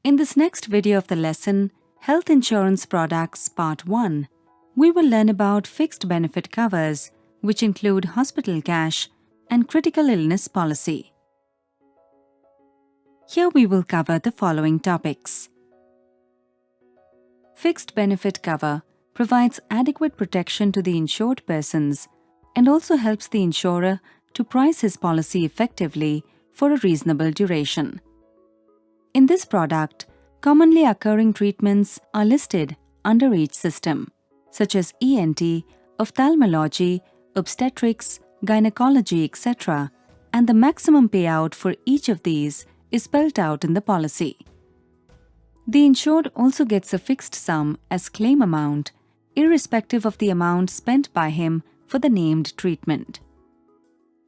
In this next video of the lesson, Health Insurance Products Part 1, we will learn about fixed benefit covers, which include hospital cash and critical illness policy. Here we will cover the following topics. Fixed benefit cover provides adequate protection to the insured persons and also helps the insurer to price his policy effectively for a reasonable duration. In this product, commonly occurring treatments are listed under each system, such as ENT, ophthalmology, obstetrics, gynecology, etc., and the maximum payout for each of these is spelled out in the policy. The insured also gets a fixed sum as claim amount, irrespective of the amount spent by him for the named treatment.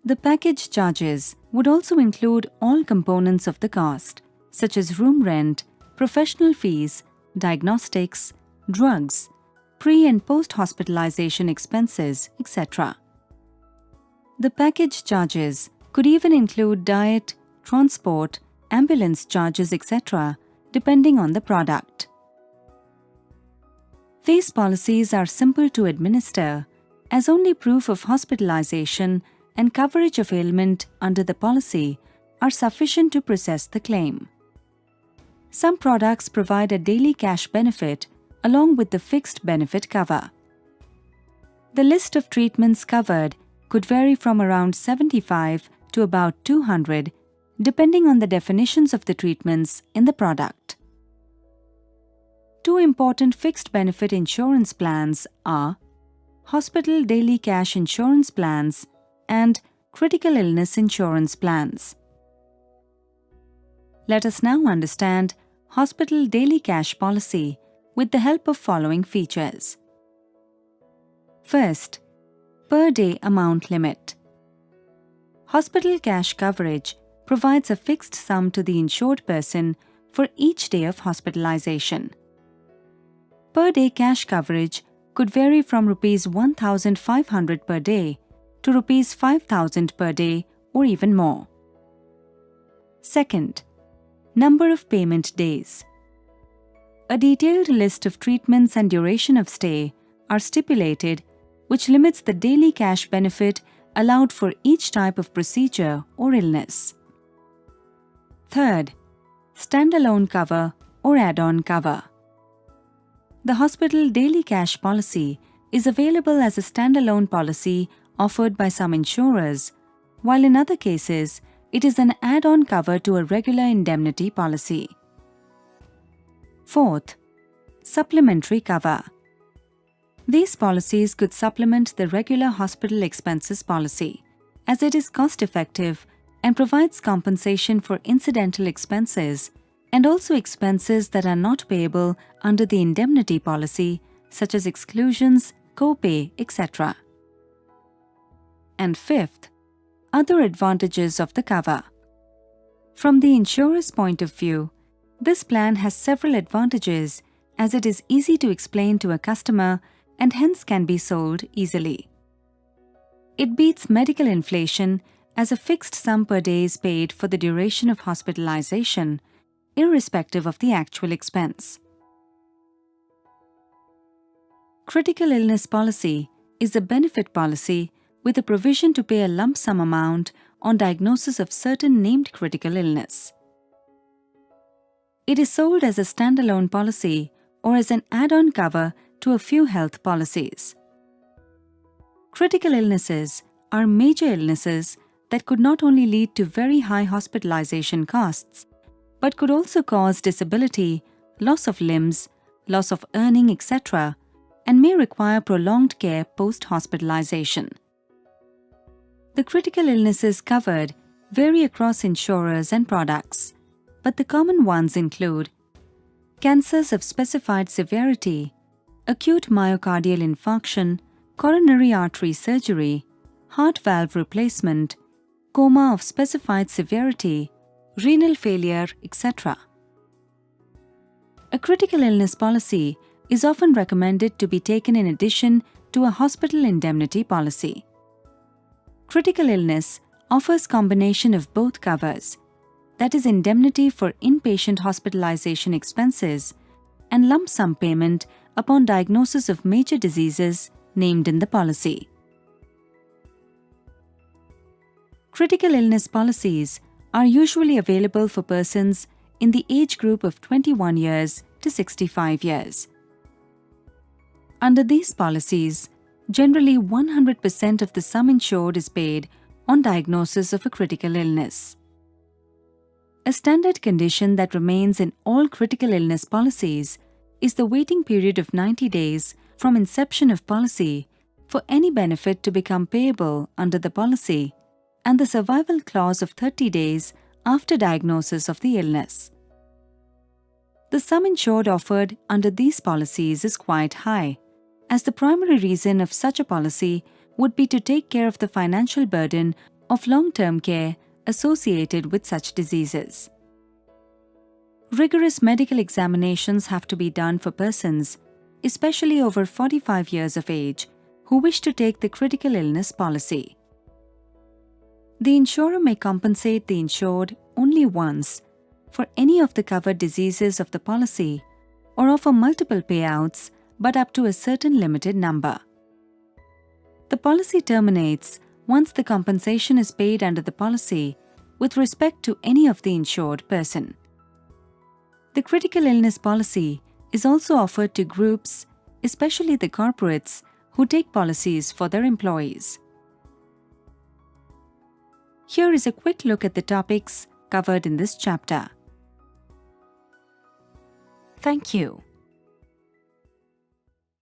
The package charges would also include all components of the cost, such as room rent, professional fees, diagnostics, drugs, pre- and post-hospitalization expenses, etc. The package charges could even include diet, transport, ambulance charges, etc., depending on the product. These policies are simple to administer, as only proof of hospitalization and coverage of ailment under the policy are sufficient to process the claim. Some products provide a daily cash benefit along with the fixed benefit cover. The list of treatments covered could vary from around 75 to about 200, depending on the definitions of the treatments in the product. Two important fixed benefit insurance plans are Hospital Daily Cash Insurance Plans and Critical Illness Insurance Plans. Let us now understand Hospital Daily Cash Policy with the help of following features. First, per day amount limit. Hospital cash coverage provides a fixed sum to the insured person for each day of hospitalization. Per day cash coverage could vary from Rs 1,500 per day to Rs 5,000 per day or even more. Second, number of payment days. A detailed list of treatments and duration of stay are stipulated, which limits the daily cash benefit allowed for each type of procedure or illness. Third, standalone cover or add-on cover. The Hospital Daily Cash Policy is available as a standalone policy offered by some insurers, while in other cases, it is an add-on cover to a regular indemnity policy. Fourth, supplementary cover. These policies could supplement the regular hospital expenses policy, as it is cost-effective and provides compensation for incidental expenses and also expenses that are not payable under the indemnity policy, such as exclusions, copay, etc. And fifth, other advantages of the cover. From the insurer's point of view, this plan has several advantages as it is easy to explain to a customer and hence can be sold easily. It beats medical inflation as a fixed sum per day is paid for the duration of hospitalization, irrespective of the actual expense. Critical illness policy is a benefit policy with a provision to pay a lump sum amount on diagnosis of certain named critical illness. It is sold as a standalone policy or as an add-on cover to a few health policies. Critical illnesses are major illnesses that could not only lead to very high hospitalization costs, but could also cause disability, loss of limbs, loss of earning, etc., and may require prolonged care post-hospitalization. The critical illnesses covered vary across insurers and products, but the common ones include cancers of specified severity, acute myocardial infarction, coronary artery surgery, heart valve replacement, coma of specified severity, renal failure, etc. A critical illness policy is often recommended to be taken in addition to a hospital indemnity policy. Critical illness offers combination of both covers, that is indemnity for inpatient hospitalization expenses and lump sum payment upon diagnosis of major diseases named in the policy. Critical illness policies are usually available for persons in the age group of 21 years to 65 years. Under these policies, generally 100% of the sum insured is paid on diagnosis of a critical illness. A standard condition that remains in all critical illness policies is the waiting period of 90 days from inception of policy for any benefit to become payable under the policy, and the survival clause of 30 days after diagnosis of the illness. The sum insured offered under these policies is quite high, as the primary reason of such a policy would be to take care of the financial burden of long-term care associated with such diseases. Rigorous medical examinations have to be done for persons, especially over 45 years of age, who wish to take the critical illness policy. The insurer may compensate the insured only once for any of the covered diseases of the policy or offer multiple payouts, but up to a certain limited number. The policy terminates once the compensation is paid under the policy with respect to any of the insured person. The critical illness policy is also offered to groups, especially the corporates, who take policies for their employees. Here is a quick look at the topics covered in this chapter. Thank you.